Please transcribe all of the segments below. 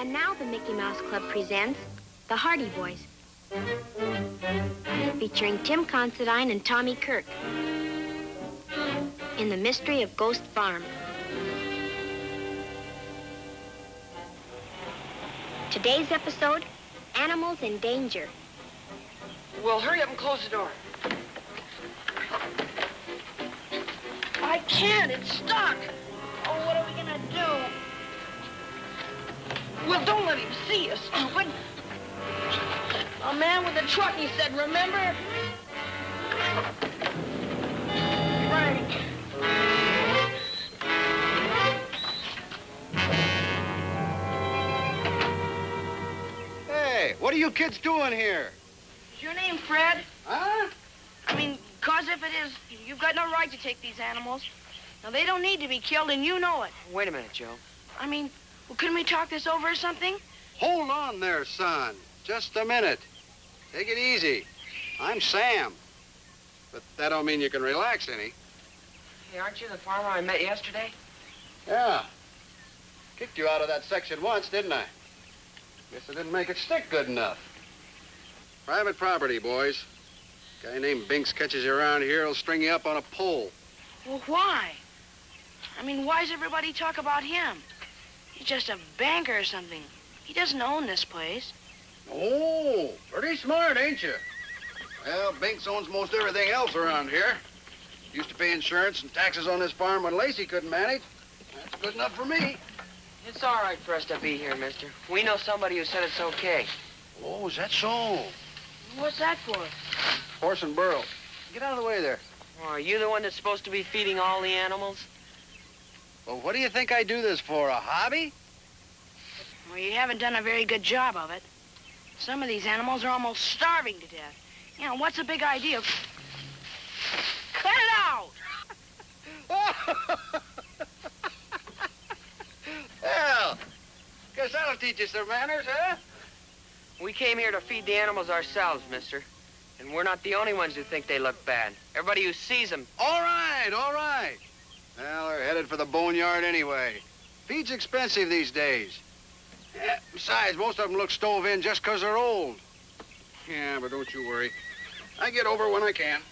And now the Mickey Mouse Club presents The Hardy Boys, featuring Tim Considine and Tommy Kirk in The Mystery of Ghost Farm. Today's episode, Animals in Danger. Well, hurry up and close the door. I can't, it's stuck. Oh, what are we gonna do? Well, don't let him see us, stupid. A man with a truck, he said, remember? Frank. Hey, what are you kids doing here? Is your name Fred? Huh? I mean, 'cause if it is, you've got no right to take these animals. Now, they don't need to be killed, and you know it. Wait a minute, Joe. I mean, well, couldn't we talk this over or something? Hold on there, son. Just a minute. Take it easy. I'm Sam. But that don't mean you can relax any. Hey, aren't you the farmer I met yesterday? Yeah. Kicked you out of that section once, didn't I? Guess I didn't make it stick good enough. Private property, boys. Guy named Binks catches you around here, he'll string you up on a pole. Well, why? I mean, why does everybody talk about him? He's just a banker or something. He doesn't own this place. Oh, pretty smart, ain't you? Well, Binks owns most everything else around here. Used to pay insurance and taxes on this farm when Lacey couldn't manage. That's good enough for me. It's all right for us to be here, mister. We know somebody who said it's okay. Oh, is that so? What's that for? Horse and burro. Get out of the way there. Oh, are you the one that's supposed to be feeding all the animals? Well, what do you think I do this for, a hobby? Well, you haven't done a very good job of it. Some of these animals are almost starving to death. You know, what's the big idea? Cut it out! Well, guess that'll teach you some manners, huh? We came here to feed the animals ourselves, mister. And we're not the only ones who think they look bad. Everybody who sees them. All right, all right. Well, they're headed for the boneyard anyway. Feed's expensive these days. Yeah, besides, most of them look stove in just 'cause they're old. Yeah, but don't you worry. I get over when I can.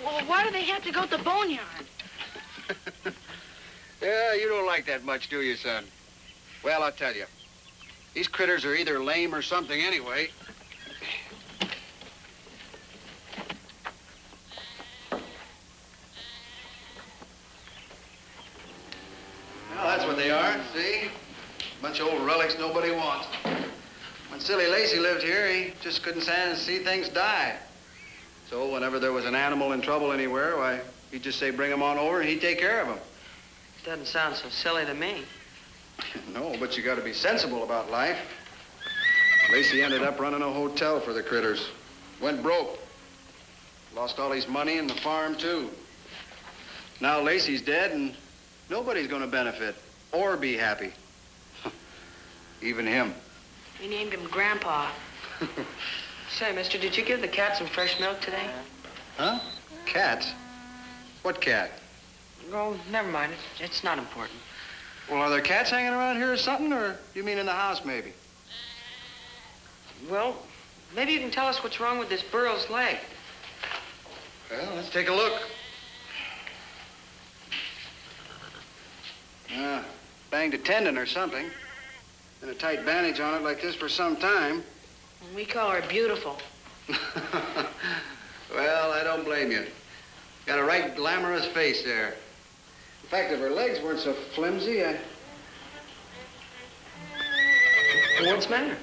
Well, why do they have to go to the boneyard? Yeah, you don't like that much, do you, son? Well, I'll tell you. These critters are either lame or something anyway. Well, that's what they are, see? Bunch of old relics nobody wants. When silly Lacey lived here, he just couldn't stand to see things die. So whenever there was an animal in trouble anywhere, why, he'd just say, bring him on over, and he'd take care of him. Doesn't sound so silly to me. No, but you gotta be sensible about life. Lacey ended up running a hotel for the critters. Went broke. Lost all his money and the farm, too. Now Lacey's dead, and nobody's gonna benefit or be happy. Even him. We named him Grandpa. Say, mister, did you give the cat some fresh milk today? Huh? Cats? What cat? Oh, never mind. It's not important. Well, are there cats hanging around here or something, or you mean in the house, maybe? Well, maybe you can tell us what's wrong with this burro's leg. Well, let's take a look. Banged a tendon or something. Been a tight bandage on it like this for some time. We call her Beautiful. Well, I don't blame you. Got a right glamorous face there. In fact, if her legs weren't so flimsy, What's the matter?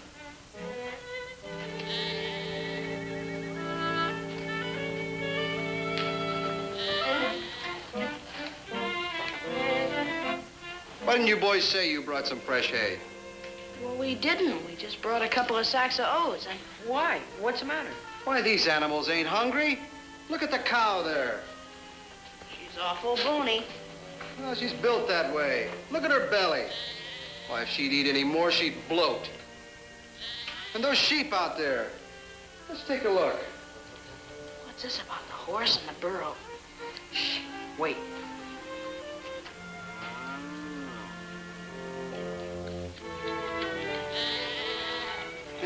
Why didn't you boys say you brought some fresh hay? Well, we didn't. We just brought a couple of sacks of oats. And Why? What's the matter? Why, these animals ain't hungry. Look at the cow there. she's awful bony. Well, she's built that way. Look at her belly. Why, if she'd eat any more, she'd bloat. And those sheep out there. Let's take a look. What's this about the horse and the burro? Shh, wait.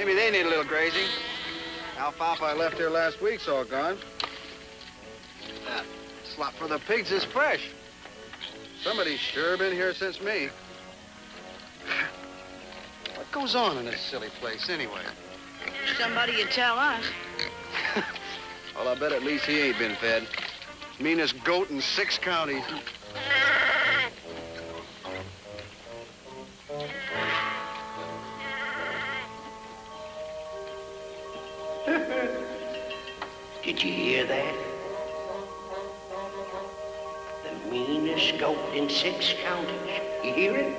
Maybe they need a little grazing. Alfalfa I left here last week's all gone. That slop for the pigs is fresh. Somebody's sure been here since me. What goes on in this silly place, anyway? Somebody would tell us. Well, I bet at least he ain't been fed. Meanest goat in 6 counties. Did you hear that? The meanest goat in 6 counties. You hear it?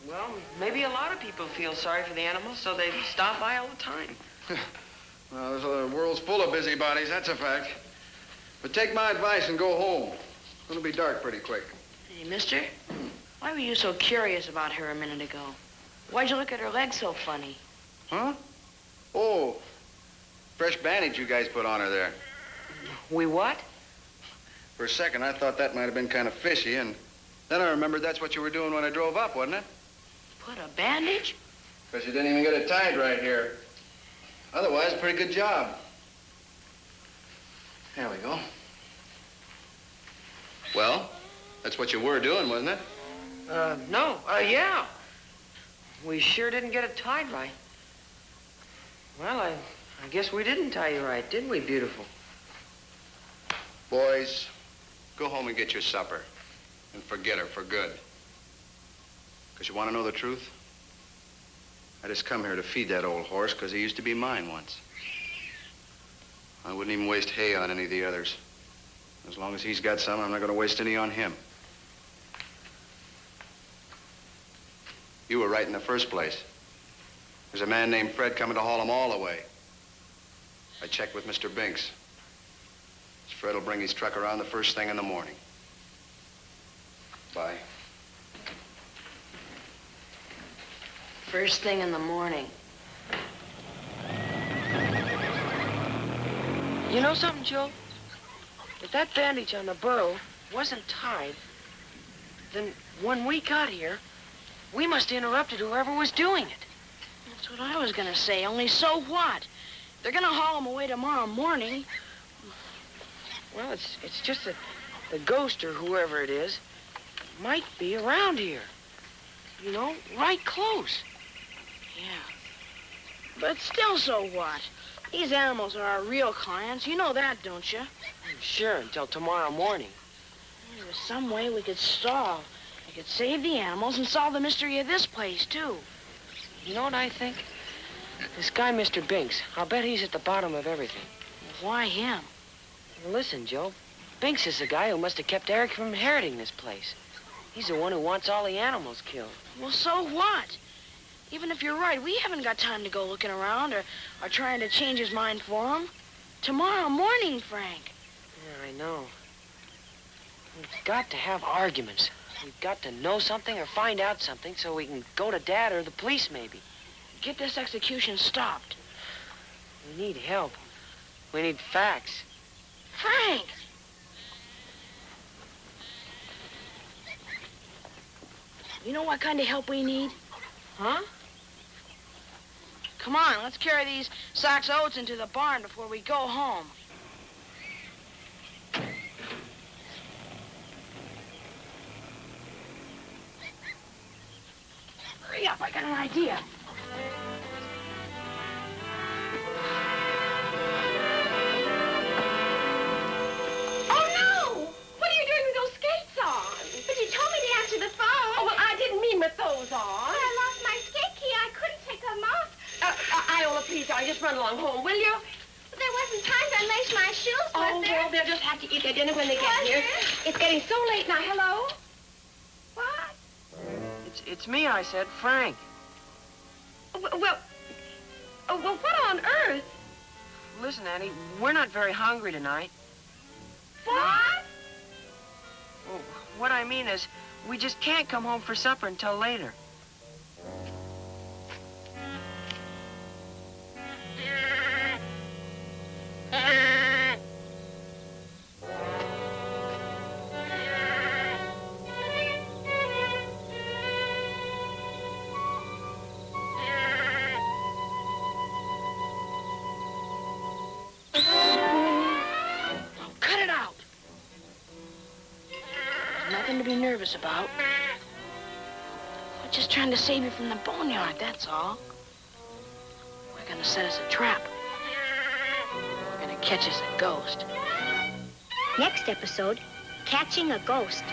Well, maybe a lot of people feel sorry for the animals, so they stop by all the time. Well, the world's full of busybodies, that's a fact. But take my advice and go home. It's gonna be dark pretty quick. Hey, mister, why were you so curious about her a minute ago? Why'd you look at her legs so funny? Huh? Oh, fresh bandage you guys put on her there. We what? For a second, I thought that might have been kind of fishy, and then I remembered that's what you were doing when I drove up, wasn't it? Put a bandage? Because you didn't even get it tied right here. Otherwise, pretty good job. There we go. Well, that's what you were doing, wasn't it? No. Yeah. We sure didn't get it tied right. Well, I guess we didn't tie you right, did we, beautiful? Boys, go home and get your supper. And forget her for good. Because you want to know the truth? I just come here to feed that old horse because he used to be mine once. I wouldn't even waste hay on any of the others. As long as he's got some, I'm not going to waste any on him. You were right in the first place. There's a man named Fred coming to haul them all away. I checked with Mr. Binks. Fred will bring his truck around the first thing in the morning. Bye. First thing in the morning. You know something, Joe? If that bandage on the burro wasn't tied, then when we got here, we must have interrupted whoever was doing it. That's what I was gonna say, only so what? They're gonna haul him away tomorrow morning. Well, it's just that the ghost or whoever it is might be around here. You know, right close. Yeah. But still, so what? These animals are our real clients. You know that, don't you? Sure, until tomorrow morning. There's some way we could stall. We could save the animals and solve the mystery of this place, too. You know what I think? This guy, Mr. Binks, I'll bet he's at the bottom of everything. Why him? Well, listen, Joe. Binks is the guy who must have kept Eric from inheriting this place. He's the one who wants all the animals killed. Well, so what? Even if you're right, we haven't got time to go looking around or trying to change his mind for him. Tomorrow morning, Frank. Yeah, I know. We've got to have arguments. We've got to know something or find out something so we can go to Dad or the police, maybe. Get this execution stopped. We need help. We need facts. Frank! You know what kind of help we need? Huh? Come on, let's carry these sacks of oats into the barn before we go home. Hurry up, I got an idea. Oh, no! What are you doing with those skates on? But you told me to answer the phone. Oh, well, I didn't mean with those on. I lost my skate key. I couldn't take them off. Iola, please, darling, just run along home, will you? But there wasn't time to unlace my shoes, Oh, was there? well, they'll just have to eat their dinner when they get Was here. there? It's getting so late now. Hello? What? It's me, I said, Frank. Well, what on earth? Listen, Annie, we're not very hungry tonight. What? Well, what I mean is, we just can't come home for supper until later. nothing to be nervous about. We're just trying to save you from the boneyard, that's all. We're gonna set us a trap. We're gonna catch us a ghost. Next episode, Catching a Ghost.